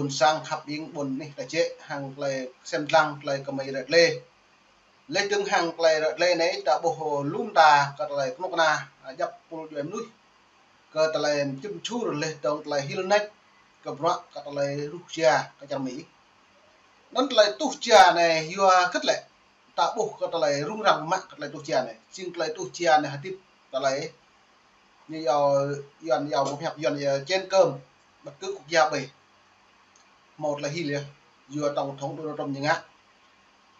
buồn sang khắp yên buồn này là chế hàng lại xem răng lại cầm mấy lê lê từng hàng lại lê này đã bộ hồ luôn đà cả lại lúc na dập bộ em núi cả lại chim chu rồi lê đồng lại hilnet cả bọt cả lại Russia cả trong Mỹ nó lại tu chia này vừa cất lại ta bộ cả lại rung răng mạnh cả lại tu chia này xin lại tu chia này tiếp cả lại như dọn một hẹp dọn trên cơm bất cứ quốc gia bể một là Hilia vừa tổng thống Donald Trump như ngã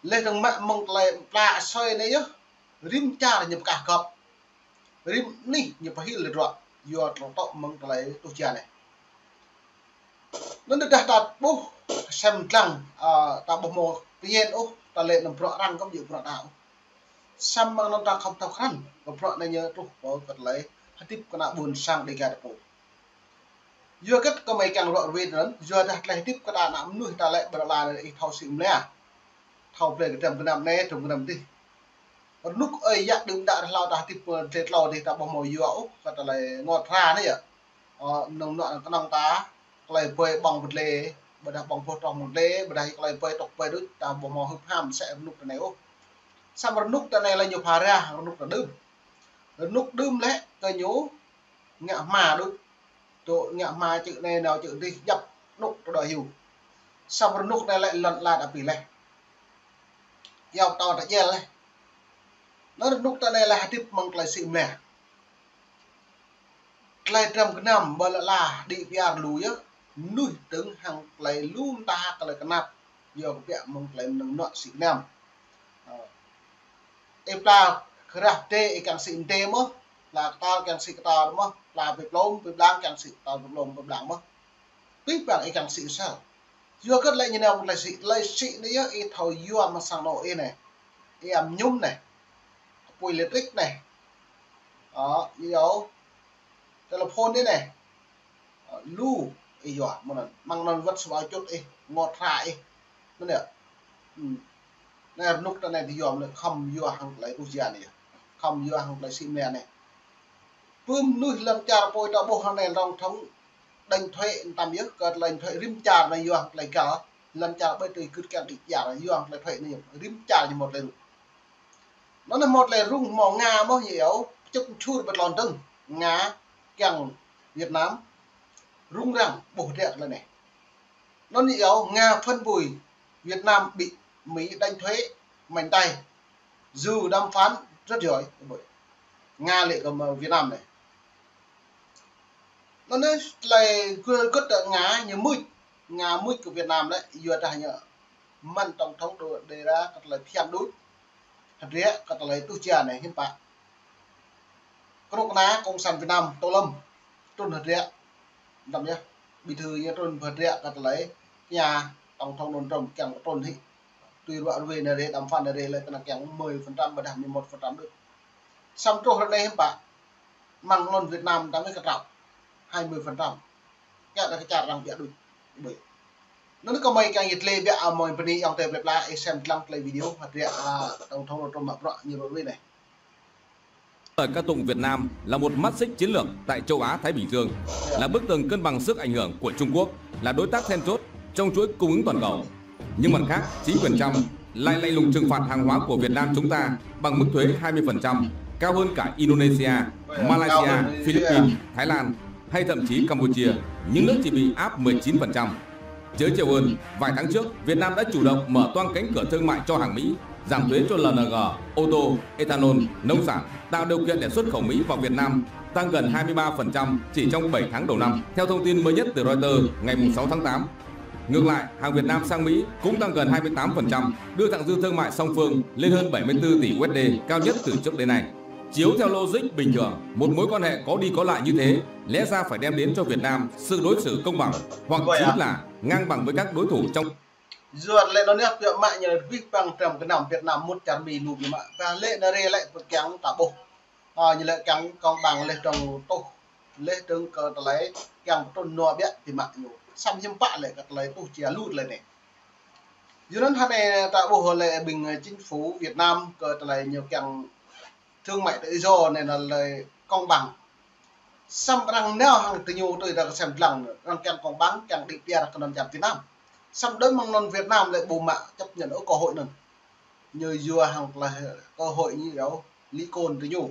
lên thằng mạng mong lại lạ xoay này nhá rim cha là nhập cả cọp rim ní nhập vào Hilia rồi vừa tổng thống mong lại tu chia này nó được đặt bố xem rằng ta bộ một tuy nhiên ta lên làm rõ ràng công việc rõ đạo xem mà nó ta không thao khăn và rõ này nhớ tu có vật lấy tiếp con nào buồn sang để gạt bộ vừa kết có mấy càng rõ về lớn vừa đặt lại tiếp cái nào nuôi ta lại bật là thao xịn nè thao về cái trầm cái nằm nè trồng cái nằm đi lúc ấy dắt đừng đã lao ta tiếp chết lao thì ta bỏ mồi dẻo và ta lại ngọt ra đấy ạ nồng nọ cái nòng ta lại về bằng vật lề bật đặt bằng phô trong một lề bật đây lại về tộc về đứt ta bỏ mồi hụp ham sẽ lúc này ô sao mà lúc ta này là nhiều phá ra lúc là đứt lúc đơm lẽ ta nhớ ngạ mà đúng tội ngạ mà chữ này nào chữ đi dập lúc tôi đòi hiểu xong rồi lúc này lại lần là đã bị này giàu to đã dè này nó lúc ta này là tiếp bằng lại xịn nè lại trầm cái nằm bờ là đi bia lùi á nuôi tướng hàng lại luôn ta cái lại cái nạp giờ cái mong lại nâng nọ xịn nằm em ta khá tê càng xịn tê mất là ta càng xịn ta đúng không là việc lôm việc đang càng xịn ta việc lôm việc đang mất biết bạn ấy càng xịn sao vừa cất lại như nào lại xịn đấy á ấy thầu vừa mà sang nội này em nhung này pui electric này đó như đó telephone đấy này lu ấy dọa mà mang non vật vào chút ấy ngọt hại nó nè này lúc này thì dòm là không vừa hàng lại quốc gia này không vừa hàng lại xịn nè này bơm nuôi lần cha bôi ta bộ hàng này rong thống đánh thuế tạm biết còn lần thuế rim trà này vừa lại cả lần trà bây giờ cứ kẹo thịt giả là vừa lại thuế này rim trà như một lần nó là một là rung màu ngà bao nhiêu chút chua bật lòn tưng ngà kẹo Việt Nam rung rằng bổ đẹp là này nó nhiều Nga phân bùi Việt Nam bị Mỹ đánh thuế mạnh tay dù đàm phán rất giỏi Nga lại cầm Việt Nam này nó nói là cất ngá như mũi Nga mũi của Việt Nam đấy vừa trả nhờ man tổng thống đồ đề ra cất lại phiền đối thật rẻ cất lại tu chia này hiện tại có ná cộng sản Việt Nam Tô Lâm trôn thật rẻ đậm nhá bị thư như trôn thật rẻ cất lại nhà tổng thống đồn trồng kèm trôn thị tùy loại về này để đàm phán này để lại là kèm 10% và giảm 11% được xong trôn hôm nay hiện tại mang non Việt Nam đang cái trọng 20% cái là cái chart rằng được bởi nó có mấy cái nhiệt lệ bẹ mọi bên đi ông tệp lại xem lăng play video hoặc rẻ tổng thống trong mặt rõ như vậy này. Ca tụng Việt Nam là một mắt xích chiến lược tại châu Á Thái Bình Dương, là bức tường cân bằng sức ảnh hưởng của Trung Quốc, là đối tác then chốt trong chuỗi cung ứng toàn cầu. Nhưng mặt khác, chính quyền Trump lại lạnh lùng trừng phạt hàng hóa của Việt Nam chúng ta bằng mức thuế 20%, cao hơn cả Indonesia, Malaysia, Philippines, Thái Lan hay thậm chí Campuchia, những nước chỉ bị áp 19%. Chớ trêu hơn, vài tháng trước, Việt Nam đã chủ động mở toang cánh cửa thương mại cho hàng Mỹ, giảm thuế cho LNG, ô tô, ethanol, nông sản, tạo điều kiện để xuất khẩu Mỹ vào Việt Nam tăng gần 23% chỉ trong 7 tháng đầu năm, theo thông tin mới nhất từ Reuters ngày 6 tháng 8. Ngược lại, hàng Việt Nam sang Mỹ cũng tăng gần 28%, đưa thặng dư thương mại song phương lên hơn 74 tỷ USD, cao nhất từ trước đến nay. Chiếu theo logic bình thường, một mối quan hệ có đi có lại như thế lẽ ra phải đem đến cho Việt Nam sự đối xử công bằng hoặc chính là ngang bằng với các đối thủ trong. Dựa lại nó nếp tiệm mạng như là viết bằng trầm cái nòng Việt Nam một chán mì lùi mà và lệ nó rê lại một kén tả bộ như là kén công bằng lên trong tô lên trong cờ lấy kén tôn nọ biết thì mạng nhiều xong nhưng bạn lại cật lấy tô chia lút lên này dưới đó hai này tại bộ lệ bình chính phủ Việt Nam cờ lấy nhiều kén thương mại tự do này là lời công bằng xăm răng neo hàng từ nhiều tôi đã xem lằng răng kèn còn bán càng đi bia còn làm chặt Việt Nam xăm đối mang non Việt Nam lại bù mạ chấp nhận ở cơ hội nữa như vừa hàng là cơ hội như đó lý côn từ nhiều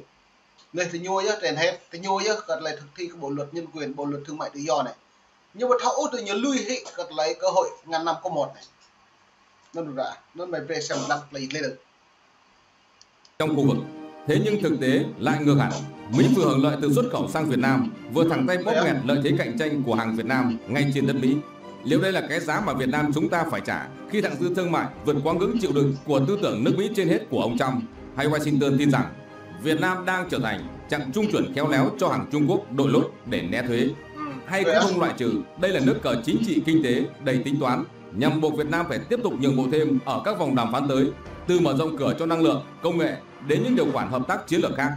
người từ nhiều á trên hết từ nhiều á còn lại thực thi cái bộ luật nhân quyền bộ luật thương mại tự do này nhưng mà thấu từ nhiều lui hệ còn lấy cơ hội ngàn năm có một này nó được đã nó mày về xem lăng lấy lên được trong khu vực. Thế nhưng thực tế lại ngược hẳn. Mỹ vừa hưởng lợi từ xuất khẩu sang Việt Nam, vừa thẳng tay bóp nghẹt lợi thế cạnh tranh của hàng Việt Nam ngay trên đất Mỹ. Liệu đây là cái giá mà Việt Nam chúng ta phải trả khi thặng dư thương mại vượt quá ngưỡng chịu đựng của tư tưởng nước Mỹ trên hết của ông Trump, hay Washington tin rằng Việt Nam đang trở thành chặng trung chuyển khéo léo cho hàng Trung Quốc đội lốt để né thuế, hay cũng không loại trừ đây là nước cờ chính trị kinh tế đầy tính toán nhằm buộc Việt Nam phải tiếp tục nhượng bộ thêm ở các vòng đàm phán tới, từ mở rộng cửa cho năng lượng, công nghệ đến những điều khoản hợp tác chiến lược khác.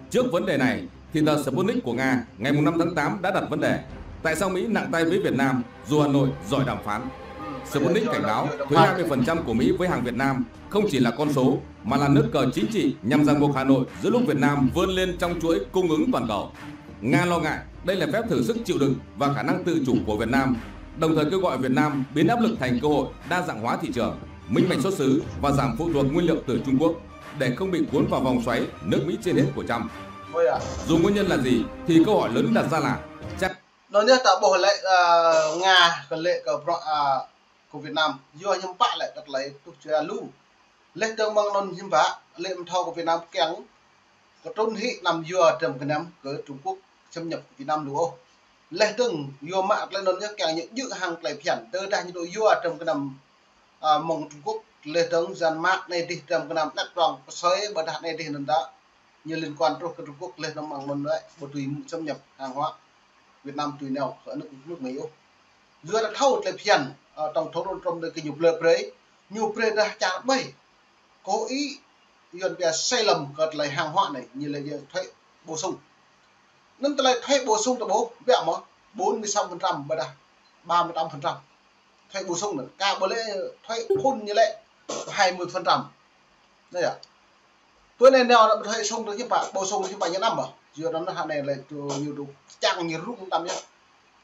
Trước vấn đề này, thì tờ Sputnik của Nga ngày 5 tháng 8 đã đặt vấn đề: tại sao Mỹ nặng tay với Việt Nam dù Hà Nội giỏi đàm phán? Sputnik cảnh báo thuế 20% của Mỹ với hàng Việt Nam không chỉ là con số mà là nước cờ chính trị nhằm ràng buộc Hà Nội giữa lúc Việt Nam vươn lên trong chuỗi cung ứng toàn cầu. Nga lo ngại đây là phép thử sức chịu đựng và khả năng tự chủ của Việt Nam, đồng thời kêu gọi Việt Nam biến áp lực thành cơ hội đa dạng hóa thị trường, minh bạch xuất xứ và giảm phụ thuộc nguyên liệu từ Trung Quốc để không bị cuốn vào vòng xoáy nước Mỹ trên hết của Trump. Dù nguyên nhân là gì thì câu hỏi lớn đặt ra là chắc nó nhất là bộ lệ Nga còn lệ của Việt Nam do nhâm bạ lại đặt lấy tục chơi lưu lệ tương bằng non nhâm bạ lệ thao của Việt Nam kén có trốn hị nằm vừa trầm cái năm cỡ Trung Quốc xâm nhập Việt Nam đúng không lệ tương vừa mạ lên non nhất càng những dự hàng lại phiền tơ ra như đội vừa trầm cái năm mong Trung Quốc lệ tương dàn mát này đi trầm cái năm đặt ròng xoáy bờ đạn này đi nên đã như liên quan trong Trung Quốc lệ tương bằng non đấy bộ tùy xâm nhập hàng hóa Việt Nam tùy nào ở nước Mỹ không vừa là thâu lại phiền trong thấu trong cái nhục lệ ra trả bay cố ý dần về sai lầm cợt lại hàng hóa này như là thuế bổ sung nên lại thuế bổ sung từ bố vẹo mà 46% và đã 38% thuế bổ sung nữa cả bữa lễ thuế phun như lệ 20% đây à tôi nên nào là thuế sung được chứ bạn bổ sung chứ bạn nhớ năm à giờ nó hàng này lại nhiều đủ chẳng nhiều rút tâm nhá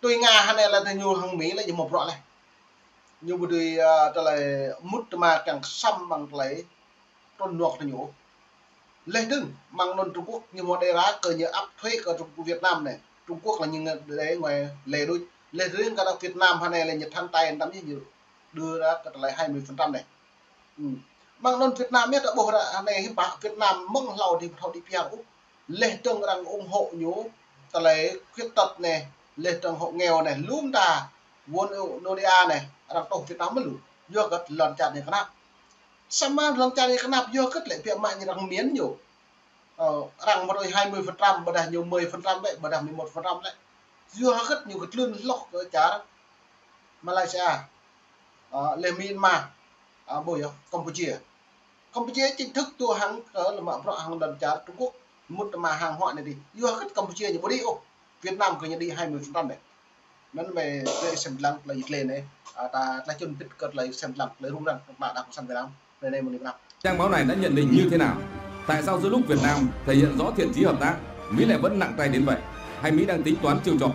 tôi Nga hàng này là nhiều hàng Mỹ là như một rõ này nhiều bữa đi trả lại mút mà càng xăm bằng lấy con nuột thì nhổ lên đừng mang non Trung Quốc như một đề ra cờ như áp thuế cờ Việt Nam này Trung Quốc là những đấy ngoài lề đôi lề riêng cả Việt Nam hàng này là Nhật than tay đắm như nhiều đưa ra cả lại 20% này mang non Việt Nam biết là bộ là hàng này hiện tại Việt Nam mong lầu thì họ đi piao lệ tương đang ủng hộ nhổ cả lấy khuyết tật này lệ tương hộ nghèo này luôn đà vốn Nodia này đang tổ Việt Nam mới lù do cái lần chặt này các sama lần chặt này các do kết lệ việc mạng như đang miến nhiều rằng một đôi 20% bờ đà nhiều 10% đấy bờ đà 11% đấy do rất nhiều cái lươn lọc cái chả Malaysia Myanmar bồi Campuchia chính thức tua hàng là mạng hàng lần chặt Trung Quốc một mà hàng họ này đi do rất Campuchia nhiều đi Việt Nam cứ nhận đi 20% này nó về xem lăng là dịch lên này ta chân tích cật lấy xem lăng lấy rung răng bạn đang sang Việt Nam đây này một điểm nào trang báo này đã nhận định như thế nào? Tại sao giữa lúc Việt Nam thể hiện rõ thiện chí hợp tác, Mỹ lại vẫn nặng tay đến vậy? Hay Mỹ đang tính toán chiêu trò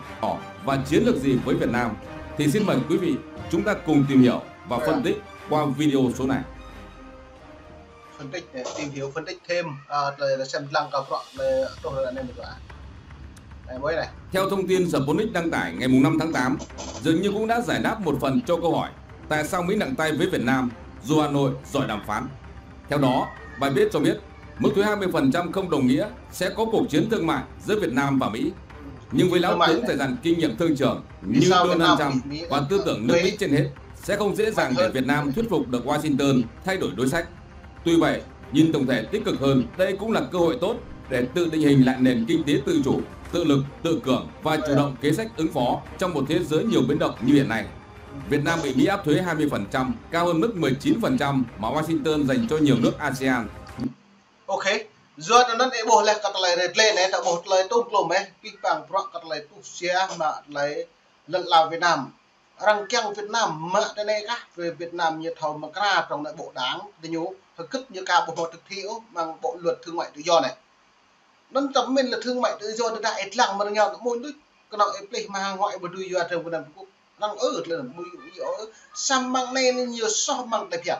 và chiến lược gì với Việt Nam? Thì xin mời quý vị chúng ta cùng tìm hiểu và phân tích qua video số này. Phân tích để tìm hiểu phân tích thêm là xem lăng cà phạ về tôi là nên được này. Theo thông tin Sputnik đăng tải ngày 5 tháng 8, dường như cũng đã giải đáp một phần cho câu hỏi tại sao Mỹ nặng tay với Việt Nam dù Hà Nội giỏi đàm phán. Theo đó, bài viết cho biết mức thuế 20% không đồng nghĩa sẽ có cuộc chiến thương mại giữa Việt Nam và Mỹ. Nhưng với lão tướng dày dặn kinh nghiệm thương trường như Donald Trump và tư tưởng nước Mỹ trên hết, sẽ không dễ dàng để Việt Nam thuyết phục được Washington thay đổi đối sách. Tuy vậy, nhìn tổng thể tích cực hơn, đây cũng là cơ hội tốt để tự định hình lại nền kinh tế tự chủ, tự lực, tự cường và chủ động kế sách ứng phó trong một thế giới nhiều biến động như hiện nay. Việt Nam bị Mỹ áp thuế 20%, cao hơn mức 19% mà Washington dành cho nhiều nước ASEAN. Ok, giờ nó để bộ lại cắt lại lên này, tạo bộ lại tung lùm ấy, kích bằng cắt lại tung xe mà lại lần là Việt Nam, răng keng Việt Nam mà đây này các về Việt Nam như thầu mà ra trong lại bộ đáng thì nhú thực kích như cả bộ thực thiểu bằng bộ luật thương mại tự do này. nó tấm mình là thương mại tự do đã ít lặng mà nhau môi nước cái nào em play mà ngoại bờ đuôi giờ trong cái năm cũng đang ở lên mùi ở sam mang nên nhiều so mang đẹp hiện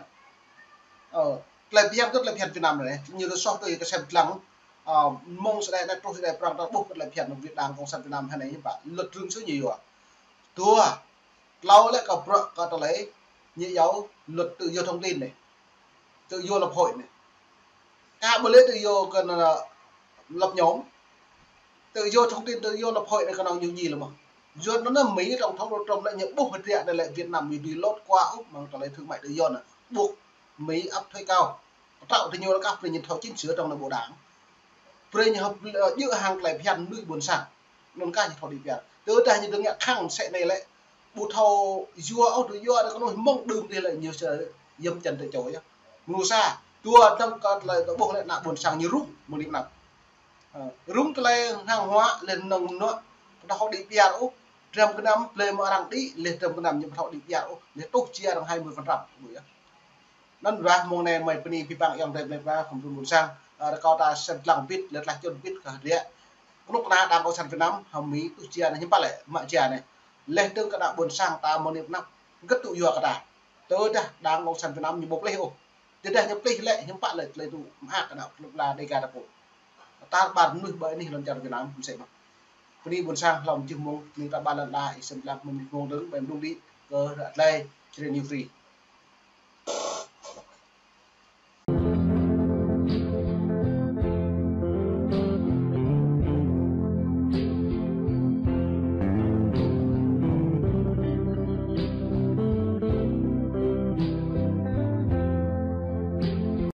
lại hiện rất là hiện Việt Nam này nhiều so từ cái xem lặng mong sẽ đây tôi sẽ đây prang đó bốc lại hiện Việt Nam cộng sản Việt Nam hay này như vậy luật rừng số nhiều à tua lâu lại có lấy như giáo luật tự do thông tin này tự do lập hội này cả bữa lễ tự do cần là lập nhóm tự do thông tin tự do lập hội này còn nào nhiều gì là mà do nó là Mỹ trong thống trong lại những buộc hiện đây lại Việt Nam vì đi lót qua Úc mà trả lời thương mại tự do này buộc Mỹ áp thuế cao tạo thì nhiều các về nhận thầu chính sửa trong nội bộ đảng về hợp giữa hàng lại hiện nuôi buồn sản nên cả những thầu đi việc từ đây như đừng nhận khang sẽ này lại bộ thầu do tự do nó có mong đường thì lại nhiều giờ dâm trần tại chỗ nhá ngô sa tua trong còn lại buộc lại là buồn sản như rút một điểm nào rung lên hàng hóa lên nồng nữa họ đi bia Úc trong cái năm lên mà đang đi lên trong cái năm nhưng họ đi bia Úc để tốt chia bằng 20% buổi nên ra mong này mày bên đi bằng yang đây ra không dùng sang có ta xem lòng biết lật lại chân biết cả đấy lúc nào đang có sản Việt Nam hầm Mỹ tu chia này nhưng lại mọi chia này lên tương cả đạo buồn sang ta một niệm năm rất tụ dừa cả đà tới đây đang có sản Việt Nam như bốc lấy ô từ đây nhập lấy lệ nhưng bạn lại lấy tụ hạ cả đạo lúc là đây cả đạo ta bàn nuôi bởi này lần chào Việt Nam cũng sẽ mà đi buồn sang lòng chừng mong người ta bàn lần lại xem là mình ngồi đứng bên đúng đi cơ lại trên new free